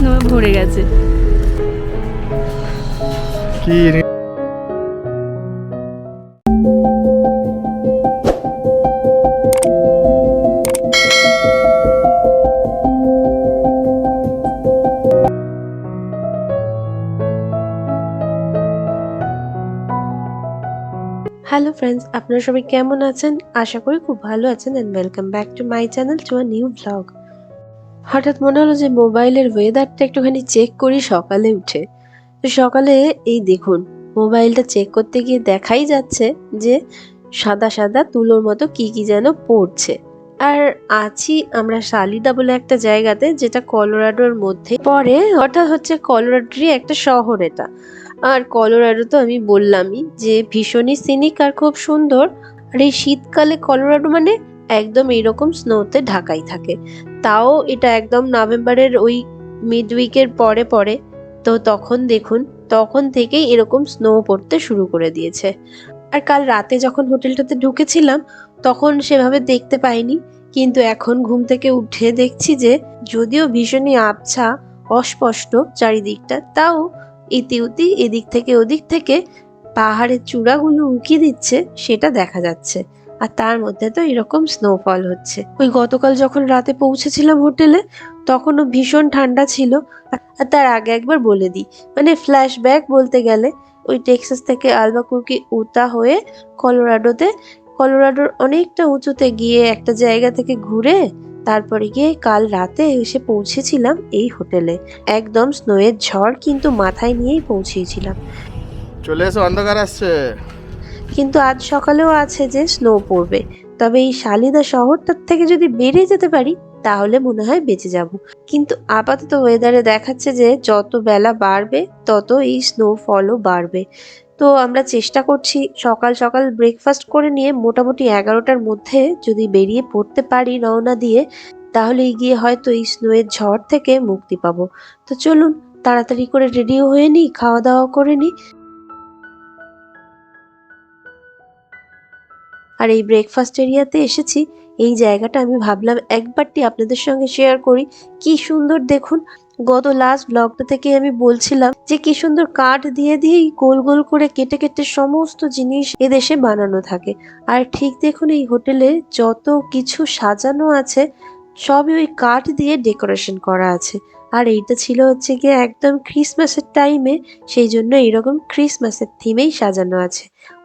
Snow ভরে গেছে। কি হ্যালো ফ্রেন্ডস, আপনারা সবাই কেমন আছেন? আশা করি খুব ভালো আছেন and welcome back to my channel to a new blog. হঠাৎ মনে হলো যে মোবাইলের ওয়েদারটা একটুখানি চেক করি সকালে উঠে। তো সকালে এই দেখুন, মোবাইলটা চেক করতে গিয়ে দেখাই যাচ্ছে যে সাদা সাদা তুলোর মতো কি কি যেন পড়ছে। আর আছি আমরা সালিদা বলে একটা জায়গাতে, যেটা কলোরাডোর মধ্যে পড়ে। অর্থাৎ হচ্ছে কলোরাডোরই একটা শহর এটা। আর কলোরাডো তো আমি বললামই যে ভীষণই সিনিক আর খুব সুন্দর। আর এই শীতকালে কলোরাডো মানে একদম এইরকম স্নোতে ঢাকাই থাকে। তাও এটা একদম নভেম্বরের ওই মিড উইকের পরে পরে। তো তখন দেখুন, তখন থেকেই এরকম স্নো পড়তে শুরু করে দিয়েছে। আর কাল রাতে যখন হোটেলটাতে ঢুকেছিলাম তখন সেভাবে দেখতে পাইনি, কিন্তু এখন ঘুম থেকে উঠে দেখছি যে যদিও ভীষণই আবছা, অস্পষ্ট চারিদিকটা, তাও ইতিউতি এদিক থেকে ওদিক থেকে পাহাড়ের চূড়াগুলো উঁকি দিচ্ছে সেটা দেখা যাচ্ছে। আর তার মধ্যে তো এরকম স্নোফল হচ্ছে। ওই গতকাল যখন রাতে পৌঁছেছিলাম হোটেলে তখনও ভীষণ ঠান্ডা ছিল। আর তার আগে একবার বলে দিই, মানে ফ্ল্যাশব্যাক বলতে গেলে, ওই টেক্সাস থেকে আলবাকুরকি উতা হয়ে কলোরাডোর অনেকটা উঁচুতে গিয়ে একটা জায়গা থেকে ঘুরে তারপরে গিয়ে কাল রাতে এসে পৌঁছেছিলাম এই হোটেলে। একদম স্নোয়ের ঝড় কিন্তু মাথায় নিয়েই পৌঁছেছিলাম। চলে এসো, অন্ধকার আসছে। কিন্তু আজ সকালেও আছে যে স্নো পড়বে। তবে এই শালিদা শহরটার থেকে যদি বেরিয়ে যেতে পারি তাহলে মনে হয় বেঁচে যাব। কিন্তু আপাতত ওয়েদারে দেখাচ্ছে যে যত বেলা বাড়বে তত এই স্নোফলও বাড়বে। তো আমরা চেষ্টা করছি সকাল সকাল ব্রেকফাস্ট করে নিয়ে মোটামুটি 11টার মধ্যে যদি বেরিয়ে পড়তে পারি রওনা দিয়ে, তাহলে গিয়ে হয়তো এই স্নোয়ের ঝড় থেকে মুক্তি পাবো। তো চলুন তাড়াতাড়ি করে রেডিও হয়ে নিই, খাওয়া দাওয়া করে নিই। আর এই ব্রেকফাস্ট এরিয়াতে এসেছি, এই জায়গাটা আমি ভাবলাম একবারটি আপনাদের সঙ্গে শেয়ার করি। কি সুন্দর দেখুন, গত লাস্ট ব্লগটা থেকে আমি বলছিলাম যে কি সুন্দর কাঠ দিয়ে দিয়েই গোল গোল করে কেটে কেটে সমস্ত জিনিস এদেশে বানানো থাকে। আর ঠিক দেখুন, এই হোটেলে যত কিছু সাজানো আছে সবই ওই কাঠ দিয়ে ডেকোরেশন করা আছে। আর এইটা ছিল হচ্ছে গিয়ে একদম ক্রিসমাসের টাইমে, সেই জন্য এইরকম ক্রিসমাসের থিমেই সাজানো আছে।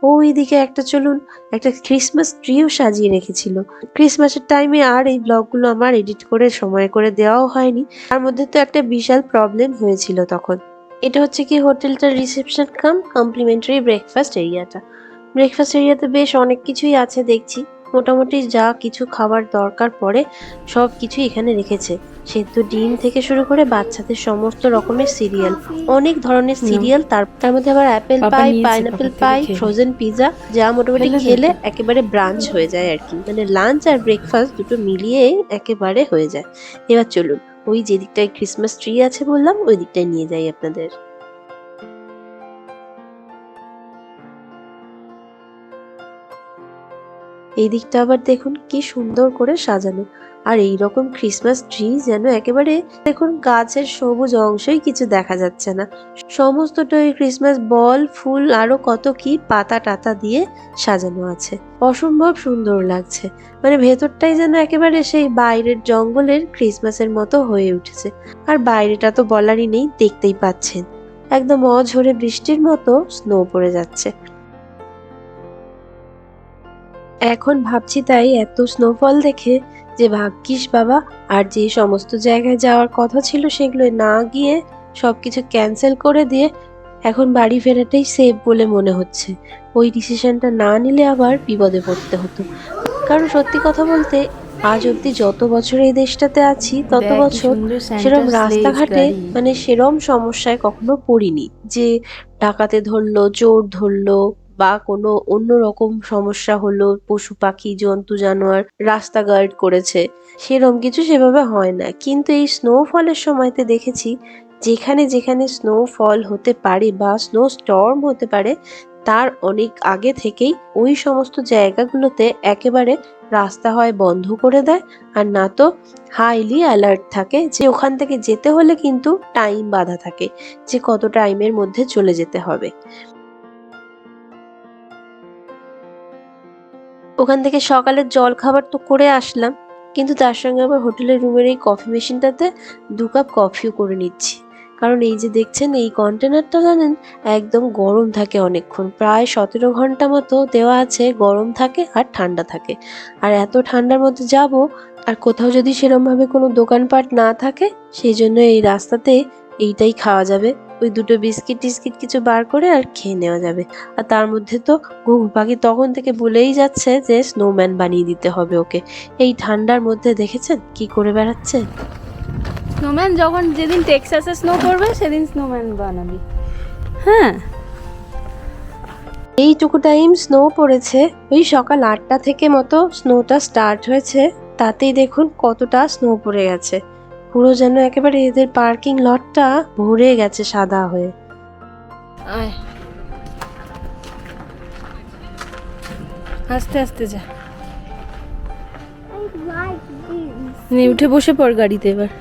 ওইদিকে একটা চলুন, একটা ক্রিসমাস ট্রিও সাজিয়ে রেখেছিল। ক্রিসমাসের টাইমে আর এই ব্লগগুলো আমার এডিট করে সময় করে দেওয়াও হয়নি। তার মধ্যে তো একটা বিশাল প্রবলেম হয়েছিল তখন। এটা হচ্ছে কি হোটেলটার রিসেপশন কাম কমপ্লিমেন্টারি ব্রেকফাস্ট এরিয়াটা। ব্রেকফাস্ট এরিয়াতে বেশ অনেক কিছুই আছে দেখছি। মোটামুটি যা কিছু খাবার দরকার পড়ে সব কিছুই এখানে রেখেছে। সেদ্ধ ডিম থেকে শুরু করে বাচ্চাদের সমস্ত রকমের সিরিয়াল, অনেক ধরনের সিরিয়াল, তার মধ্যে আবার অ্যাপেল পাই, পাইনাপেল পাই, ফ্রোজেন পিজা, যা মোটামুটি খেলে একেবারে ব্রাঞ্চ হয়ে যায় আর কি। মানে লাঞ্চ আর ব্রেকফাস্ট দুটো মিলিয়েই একেবারে হয়ে যায়। এবার চলুন ওই যে দিকটায় ক্রিসমাস ট্রি আছে বললাম, ওই দিকটায় নিয়ে যাই আপনাদের। এই দিকটা আবার দেখুন কি সুন্দর করে সাজানো। আর এইরকম ক্রিসমাস ট্রি যেন একেবারে দেখুন গাছের সবুজ অংশই কিছু দেখা যাচ্ছে না, সমস্তটা ওই ক্রিসমাস বল ফুল আরো কত কি পাতা টাতা দিয়ে সাজানো আছে। অসম্ভব সুন্দর লাগছে, মানে ভেতরটাই যেন একেবারে সেই বাইরের জঙ্গলের ক্রিসমাসের মতো হয়ে উঠেছে। আর বাইরেটা তো বলারই নেই, দেখতেই পাচ্ছেন একদম অঝরে বৃষ্টির মতো স্নো পড়ে যাচ্ছে। এখন ভাবছি তাই এত স্নোফল দেখে যে ভাগ্যিস বাবা, আর যে সমস্ত জায়গায় যাওয়ার কথা ছিল সেগুলো না গিয়ে সবকিছু ক্যান্সেল করে দিয়ে এখন বাড়ি ফেরাটাই সেফ বলে মনে হচ্ছে। ওই ডিসিশনটা না নিলে আবার বিপদে পড়তে হতো। কারণ সত্যি কথা বলতে আজ অব্দি যত বছর এই দেশটাতে আছি তত বছর সেরম রাস্তাঘাটে মানে সেরম সমস্যায় কখনো পড়িনি যে ডাকাতে ধরলো, চোর ধরলো, বা কোনো অন্য রকম সমস্যা হলো, পশু পাখি জন্তু জানোয়ার রাস্তা গার্ড করেছে, সেরম কিছু সেভাবে হয় না। কিন্তু এই স্নোফলের সময়তে দেখেছি যেখানে যেখানে স্নোফল হতে পারে বা স্নো স্টর্ম হতে পারে তার অনেক আগে থেকেই ওই সমস্ত জায়গাগুলোতে একেবারে রাস্তা হয় বন্ধ করে দেয়, আর না তো হাইলি অ্যালার্ট থাকে যে ওখান থেকে যেতে হলে কিন্তু টাইম বাঁধা থাকে যে কত টাইমের মধ্যে চলে যেতে হবে। ওখান থেকে সকালের জল খাবার তো করে আসলাম, কিন্তু তার সঙ্গে আবার হোটেলের রুমের এই কফি মেশিনটাতে 2 কাপ কফিও করে নিচ্ছি। কারণ এই যে দেখছেন এই কন্টেনারটা জানেন একদম গরম থাকে অনেকক্ষণ, প্রায় 17 ঘন্টা মতো দেওয়া আছে, গরম থাকে আর ঠান্ডা থাকে। আর এত ঠান্ডার মধ্যে যাব, আর কোথাও যদি সেরমভাবে কোনো দোকানপাট না থাকে, সেই জন্য এই রাস্তাতে এইটাই খাওয়া যাবে। ওই 2টো বিস্কিট টিস্কিট কিছু বার করে আর খেয়ে নেওয়া যাবে। আর তার মধ্যে তো ঘুঘু পাখি তখন থেকে বলেই যাচ্ছে যে স্নোম্যান বানিয়ে দিতে হবে ওকে। এই ঠান্ডার মধ্যে দেখেছেন কি করে বেড়াচ্ছে। স্নোম্যান যখন যেদিন টেক্সাসে স্নো পড়বে সেদিন স্নোম্যান বানাবি। হ্যাঁ, এইটুকু টাইম স্নো পড়েছে, ওই সকাল 8টা থেকে মতো স্নোটা স্টার্ট হয়েছে, তাতেই দেখুন কতটা স্নো পড়ে গেছে। পুরো যেন একেবারে এদের পার্কিং লটটা ভরে গেছে সাদা হয়ে। আয় আস্তে আস্তে যা, উঠে বসে পড় গাড়িতে। এবার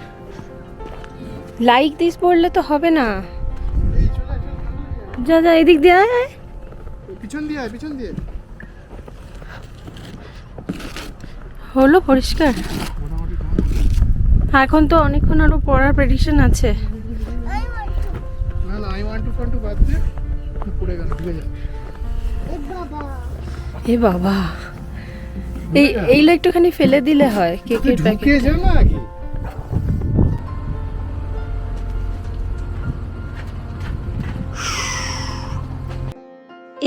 লাইক দিস পড়লে তো হবে না, যা যা এদিক দিয়ে আয়। পিছন দিয়ে হলো পরিষ্কার। এখন তো অনেকক্ষণ আরো পড়ার প্রেডিকশন আছে। না আই ওয়ান্ট টু বাদ দে, পড়ে গেল, ঢুকে যা। এ বাবা, এইগুলো একটুখানি ফেলে দিলে হয় কেকের প্যাকেট। ঢুকে যা না কি।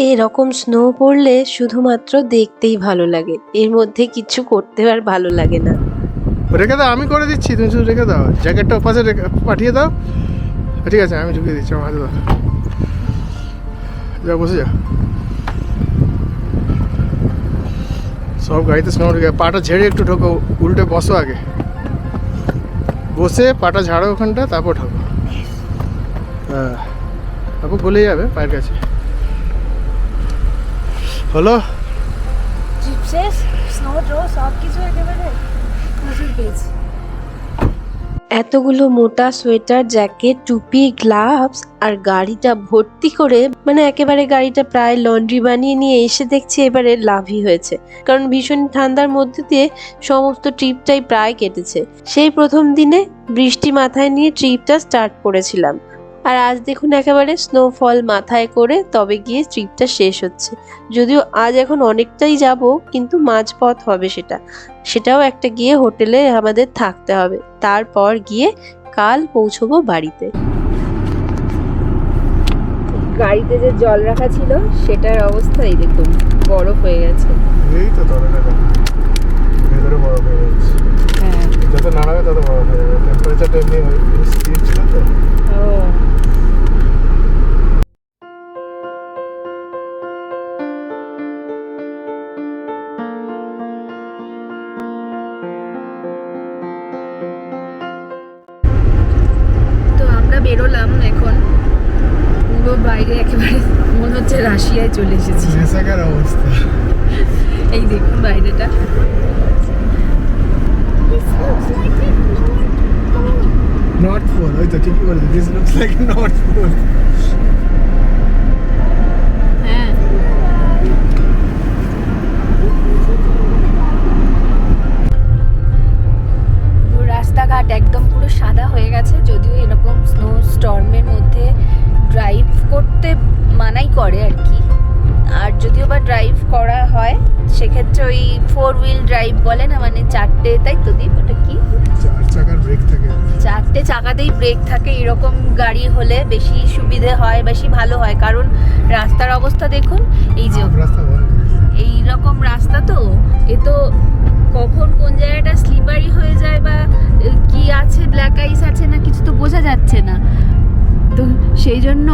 এরকম স্নো পড়লে শুধুমাত্র দেখতেই ভালো লাগে, এর মধ্যে কিছু করতে আর ভালো লাগে না। রেখে দাও, আমি করে দিচ্ছি, তুমি শুধু রেখে দাও। জ্যাকেটটা পাশে পাঠিয়ে দাও। ঠিক আছে, আমি ঢুকিয়ে দিচ্ছি, আমার হাতে দাও। যা বসে যা। সব গাড়িতে স্নো ঢুকে, পাটা ঝেড়ে একটু ঢোকো, উল্টে বসো আগে, বসে পাটা ঝাড়ো ওখানটা, তারপর ঢোকো। হ্যাঁ, তারপর গলে যাবে পায়ের কাছে। হলো শেষ, স্নো ড্রো সব কিছু একেবারে নজর পেয়েছি। এতগুলো মোটা সোয়েটার, জ্যাকেট, টুপি, গ্লাভস আর গাড়িটা ভর্তি করে, মানে একেবারে গাড়িটা প্রায় লন্ড্রি বানিয়ে নিয়ে এসে দেখছি এবারে লাভই হয়েছে। কারণ ভীষণ ঠান্ডার মধ্যে দিয়ে সমস্ত ট্রিপটাই প্রায় কেটেছে। সেই প্রথম দিনে বৃষ্টি মাথায় নিয়ে ট্রিপটা স্টার্ট করেছিলাম, আর আজ দেখুন একেবারে স্নোফল মাথায় করে তবে গিয়ে ট্রিপটা শেষ হচ্ছে। যদিও আজ এখন অনেকটাই যাব, কিন্তু মাঝপথ হবে সেটাও একটা গিয়ে হোটেলে আমাদের থাকতে হবে, তারপর গিয়ে কাল পৌঁছবো বাড়িতে। গাড়িতে যে জল রাখা ছিল সেটার অবস্থাই দেখুন বরফ হয়ে গেছে। এই তো ভেতরে বরফ হয়ে গেছে। হ্যাঁ, যত নাড়াবে তত বরফ হয়ে যাবে। টেম্পারেচারটা এমনি স্থির ছিল তো। বেরোলাম এখন, পুরো বাইরে একেবারে মনে হচ্ছে রাশিয়ায় চলে এসেছি। নেশাকার অবস্থা। এই দেখুন বাইরেটা, নর্থ পোল। ওই তো ঠিকই বলেছি, this looks like North Pole. হ্যাঁ, রাস্তাঘাট একদম পুরো সাদা হয়ে গেছে। যদিও এরকম স্নো স্টর্মের মধ্যে ড্রাইভ করতে মানাই করে আর কি, আর যদিও বা ড্রাইভ করা হয় সেক্ষেত্রে ওই 4 হুইল ড্রাইভ বলে না, মানে 4টে, তাই তো দীপ, ওটা কি 4 চাকার ব্রেক থাকে, 4টে চাকাতেই ব্রেক থাকে। এরকম গাড়ি হলে বেশি সুবিধে হয়, বেশি ভালো হয়। কারণ রাস্তার অবস্থা দেখুন, এই যে এইরকম রাস্তা, তো এ তো কখন কোন জায়গাটা স্লিপারি হয়ে যায় বা কি আছে, ব্ল্যাক আইস আছে না কিছু তো বোঝা যাচ্ছে না। তো সেই জন্য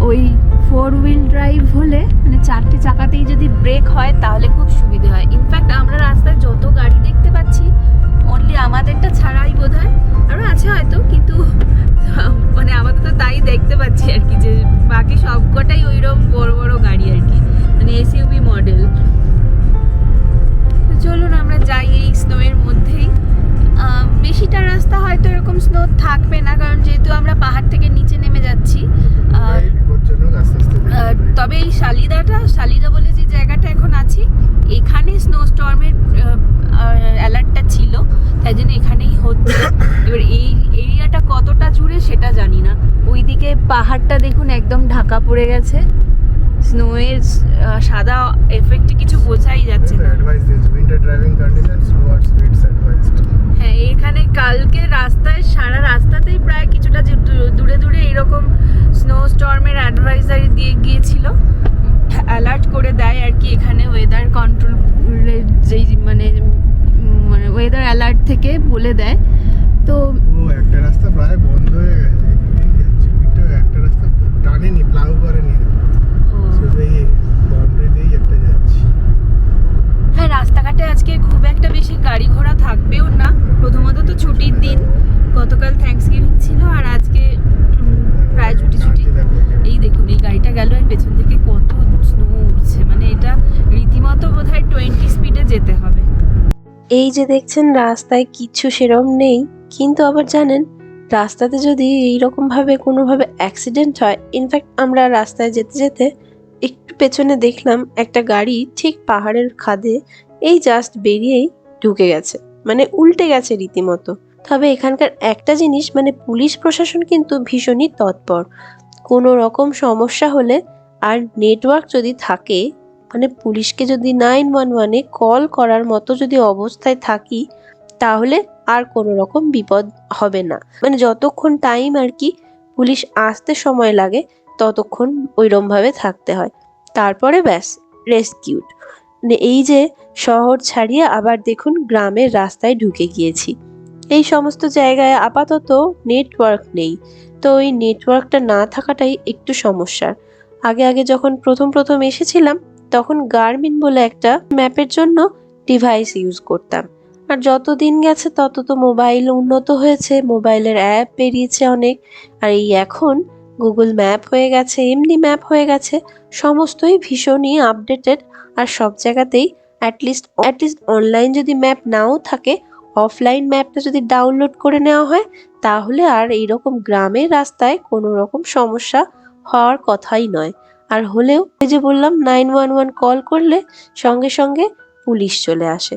ওই 4 হুইল ড্রাইভ হলে, মানে 4টে চাকাতেই যদি ব্রেক হয় তাহলে খুব সুবিধে হয়। ইনফ্যাক্ট আমরা রাস্তায় যত গাড়ি দেখতে পাচ্ছি, অনলি আমাদেরটা ছাড়াই বোধহয় আরও আছে হয়তো, কিন্তু মানে আমাদের তো তাই দেখতে পাচ্ছি আর কি, যে বাকি সবকটাই ওইরকম বড় বড় গাড়ি আর কি, মানে এসইউভি মডেল। চলুন আমরা স্নো থাকবে না, কারণ যেহেতু আমরা পাহাড় থেকে নিচে নেমে যাচ্ছি। আর তবে এই শালিদা বলে যে জায়গাটা এখন আছি, এখানে স্নোস্টর্মের অ্যালার্টটা ছিল, তাই জন্য এখানেই হচ্ছে। এবার এই এরিয়াটা কতটা জুড়ে সেটা জানি না। ওইদিকে পাহাড়টা দেখুন একদম ঢাকা পড়ে গেছে স্নোয়ের সাদা এফেক্টে, কিছু বোঝাই যাচ্ছে না। হ্যাঁ, এখানে কালকে রাস্তায় সারা রাস্তাতেই প্রায় কিছুটা দূরে দূরে এরকম স্নোস্টর্মের অ্যাডভাইজারি দিয়ে গিয়েছিল, অ্যালার্ট করে দেয় আর কি। এখানে ওয়েদার কন্ট্রোলের যেই মানে ওয়েদার অ্যালার্ট থেকে বলে দেয়। তো একটা রাস্তা প্রায় বন্ধ হয়ে গেছে, একটা রাস্তা টানেনি, প্লাউ করেনি, হ্যাঁ, রাস্তাঘাটে আজকে খুব একটা বেশি গাড়ি ঘোড়া থাকবেও না। প্রথমত তো ছুটির দিন, গতকাল থ্যাঙ্কসগিভিং ছিল, আর আজকে প্রায় ছুটি। এই দেখুন এই গাড়িটা গেল, আর পেছন থেকে কত স্নো উঠছে, মানে এটা রীতিমতো বোধহয় 20 স্পিডে যেতে হবে। এই যে দেখছেন রাস্তায় কিছু সেরম নেই, কিন্তু আবার জানেন রাস্তাতে যদি এইরকম ভাবে কোনোভাবে অ্যাক্সিডেন্ট হয়, ইনফ্যাক্ট আমরা রাস্তায় যেতে যেতে একটু পেছনে দেখলাম একটা গাড়ি ঠিক পাহাড়ের খাদে এই জাস্ট বেরিয়েই ঢুকে গেছে, মানে উল্টে গেছে রীতিমতো। তবে এখানকার একটা জিনিস, মানে পুলিশ প্রশাসন কিন্তু ভীষণই তৎপর। কোনো রকম সমস্যা হলে আর নেটওয়ার্ক যদি থাকে, মানে পুলিশকে যদি 911-এ কল করার মতো যদি অবস্থায় থাকি, তাহলে আর কোনো রকম বিপদ হবে না। মানে যতক্ষণ টাইম আর কি পুলিশ আসতে সময় লাগে, ততক্ষণ ওইরমভাবে থাকতে হয়, তারপরে ব্যাস রেস্কিউড। মানে এই যে শহর ছাড়িয়ে আবার দেখুন গ্রামের রাস্তায় ঢুকে গিয়েছি। এই সমস্ত জায়গায় আপাতত নেটওয়ার্ক নেই, তো ওই নেটওয়ার্কটা না থাকাটাই একটু সমস্যার। আগে যখন প্রথম এসেছিলাম, তখন গার্মিন বলে একটা ম্যাপের জন্য ডিভাইস ইউজ করতাম। আর যত দিন গেছে তত তো মোবাইল উন্নত হয়েছে, মোবাইলের অ্যাপ বেরিয়েছে অনেক। আর এই এখন গুগল ম্যাপ হয়ে গেছে, এমনি ম্যাপ হয়ে গেছে, সমস্তই ভীষণই আপডেটেড। আর সব জায়গাতেই অ্যাটলিস্ট অনলাইন যদি ম্যাপ নাও থাকে, অফলাইন ম্যাপটা যদি ডাউনলোড করে নেওয়া হয়, তাহলে আর এইরকম গ্রামের রাস্তায় কোনো রকম সমস্যা হওয়ার কথাই নয়। আর হলেও এই যে বললাম 911 কল করলে সঙ্গে সঙ্গে পুলিশ চলে আসে।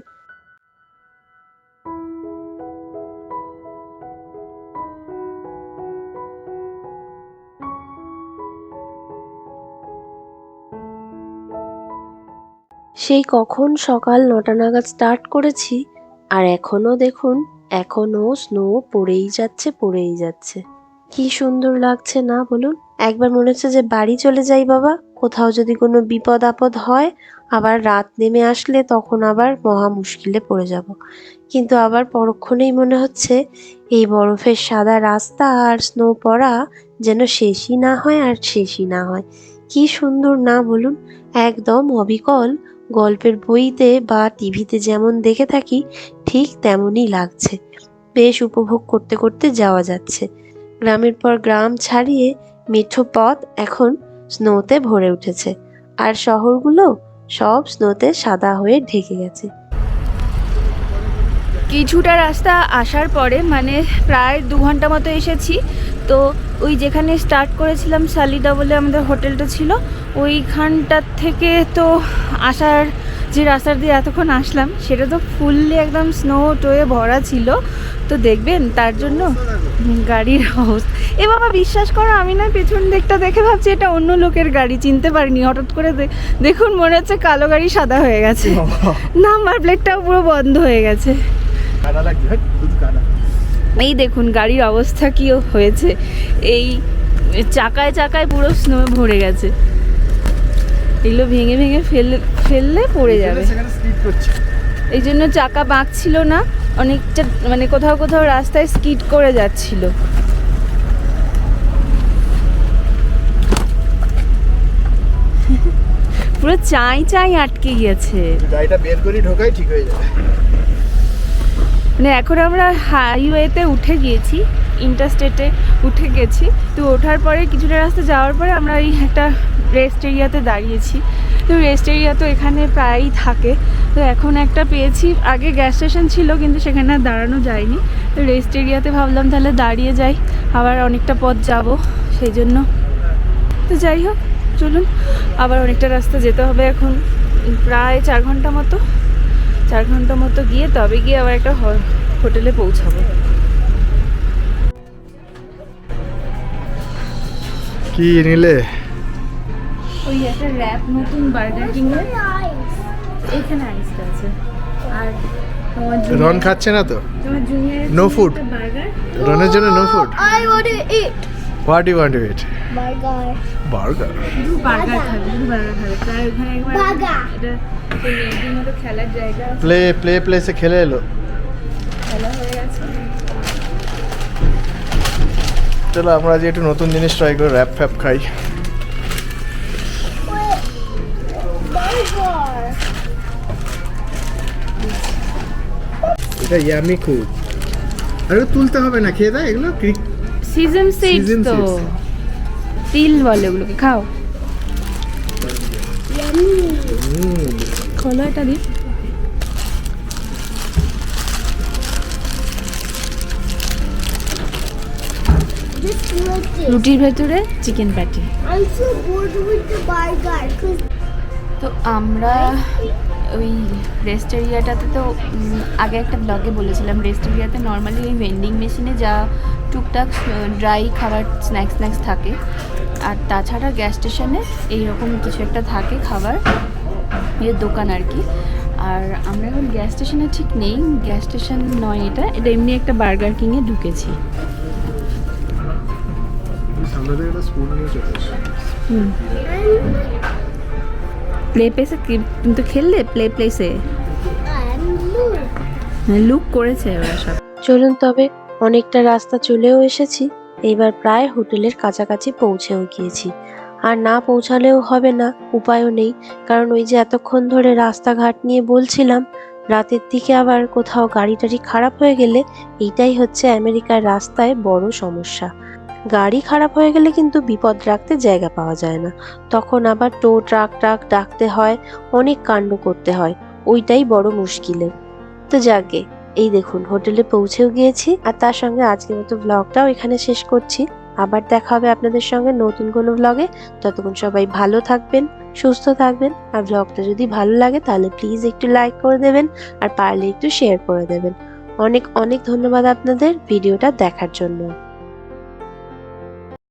সেই কখন সকাল 9টা নাগাদ স্টার্ট করেছি, আর এখনো দেখুন এখনো স্নো পড়েই যাচ্ছে। কি সুন্দর লাগছে না বলুন? একবার মনে হচ্ছে যে বাড়ি চলে যাই বাবা, কোথাও যদি কোনো বিপদ আপদ হয়, আবার রাত নেমে আসলে তখন আবার মহা মুশকিলে পড়ে যাব। কিন্তু আবার পরক্ষণেই মনে হচ্ছে এই বরফের সাদা রাস্তা আর স্নো পড়া যেন শেষই না হয়। কি সুন্দর না বলুন? একদম অবিকল গল্পের বইতে বা টিভিতে যেমন দেখে থাকি, ঠিক তেমনই লাগছে। বেশ উপভোগ করতে করতে যাওয়া যাচ্ছে। গ্রামের পর গ্রাম ছাড়িয়ে মেঠো পথ এখন স্নোতে ভরে উঠেছে, আর শহরগুলো সব স্নোতে সাদা হয়ে ঢেকে গেছে। কিছুটা রাস্তা আসার পরে, মানে প্রায় 2 ঘন্টা মতো এসেছি, তো ওই যেখানে স্টার্ট করেছিলাম শালিদা বলে আমাদের হোটেলটা ছিল, ওইখানটার থেকে তো আসার যে রাস্তা দিয়ে এতক্ষণ আসলাম, সেটা তো ফুললি একদম স্নো টোয়ে ভরা ছিল। তো দেখবেন তার জন্য গাড়ির অবস্থা, এ বাবা বিশ্বাস করো, আমি না পেছন দিকটা দেখে ভাবছি এটা অন্য লোকের গাড়ি, চিনতে পারিনি। হঠাৎ করে দেখুন মনে হচ্ছে কালো গাড়ি সাদা হয়ে গেছে, নাম্বার প্লেটটাও পুরো বন্ধ হয়ে গেছে। এই দেখুন গাড়ির অবস্থা কি হয়েছে, এই চাকায় পুরো স্নো ভরে গেছে। এগুলো ভেঙে ফেললে পড়ে যাবে, এই জন্য চাকা বাঁকছিল না, অনেকটা মানে কোথাও রাস্তায় স্কিড করে যাচ্ছিল। পুরো চাই আটকে গিয়েছে। গাড়িটা বের করে ঢোকাই ঠিক হয়ে যাবে। মানে এখন আমরা হাইওয়েতে উঠে গিয়েছি, ইন্টারস্টেটে উঠে গেছি। তো ওঠার পরে কিছুটা রাস্তা যাওয়ার পরে আমরা এই একটা রেস্ট এরিয়াতে দাঁড়িয়েছি। তো রেস্ট এরিয়া তো এখানে প্রায়ই থাকে। তো এখন একটা পেয়েছি, আগে গ্যাস স্টেশন ছিল কিন্তু সেখানে আর দাঁড়ানো যায়নি। তো রেস্ট এরিয়াতে ভাবলাম তাহলে দাঁড়িয়ে যাই, আবার অনেকটা পথ যাব সেই জন্য। তো যাই হোক, চলুন, আবার অনেকটা রাস্তা যেতে হবে এখন, প্রায় 4 ঘন্টা মতো। 4 ঘন্টা মতো গিয়ে তবে গিয়ে আবার একটা হোটেলে পৌঁছাবো। কি নিলে? ওই একটা র্যাপ নতুন বার্গার কিং এর, এখানে আইসটা আছে। আর তোমার রন খাচ্ছে না তো? তোমার জুনিয়র No food. বার্গার। রনের জন্য no food. I want to eat what you want to eat? burger. Burger. শুধু বার্গার খাবে, শুধু বার্গার খাবে। তাই ওখানে একবার Burger. এটা মেয়েদের মতো খেলার জায়গা আছে, প্লেসে খেলে এলো। খেলা হয়ে গেছে। চলো আমরা আজ একটু নতুন জিনিস ট্রাই করে র্যাপ ফ্যাপ খাই। Wait, burger. এটা ইয়ামি খুব। আরে তুলতে হবে না, খেয়ে দেয় এগুলো। সিজন সিডস Sesame তো, seeds। তিল বলে ওগুলোকে, খাও। Yummy. খোলো এটা দি। Just like this. রুটির ভেতরে chicken patty. I'm so bored with the burger. Cause তো আমরা ওই রেস্ট এরিয়াটাতে তো আগে একটা ব্লগে বলেছিলাম, রেস্ট এরিয়াতে নর্মালি ওই ভেন্ডিং মেশিনে যা টুকটাক ড্রাই খাবার স্ন্যাক্স থাকে, আর তাছাড়া গ্যাস স্টেশনে এইরকম কিছু একটা থাকে খাবার, এর দোকান আর কি। আর আমরা এখন গ্যাস স্টেশনে ঠিক নেই, গ্যাস স্টেশন নয় এটা, এটা এমনি একটা বার্গার কিংয়ে ঢুকেছি। সামনে থেকে একটা স্পুন নিয়ে চলে এসো। প্লে প্লেসে কিন্তু খেললে প্লেসে I'm blue. লুক করেছে ওরা সব। চলুন তবে, অনেকটা রাস্তা চলেও এসেছি, এইবার প্রায় হোটেলের কাছাকাছি পৌঁছেও গিয়েছি। আর না পৌঁছালেও হবে না, উপায়ও নেই, কারণ ওই যে এতক্ষণ ধরে রাস্তাঘাট নিয়ে বলছিলাম, রাতের দিকে আবার কোথাও গাড়ি টাড়ি খারাপ হয়ে গেলে এইটাই হচ্ছে আমেরিকার রাস্তায় বড় সমস্যা। গাড়ি খারাপ হয়ে গেলে কিন্তু বিপদ রাখতে জায়গা পাওয়া যায় না, তখন আবার ট্রাক ডাকতে হয়, অনেক কাণ্ড করতে হয়, ওইটাই বড় মুশকিলের। তো যাকে, এই দেখুন হোটেলে পৌঁছেও গিয়েছি, আর তার সঙ্গে আজকের মতো ব্লগটাও এখানে শেষ করছি। আবার দেখা হবে আপনাদের সঙ্গে নতুন কোনো ব্লগে। ততক্ষণ সবাই ভালো থাকবেন, সুস্থ থাকবেন, আর ব্লগটা যদি ভালো লাগে তাহলে প্লিজ একটু লাইক করে দেবেন, আর পারলে একটু শেয়ার করে দেবেন। অনেক অনেক ধন্যবাদ আপনাদের ভিডিওটা দেখার জন্য।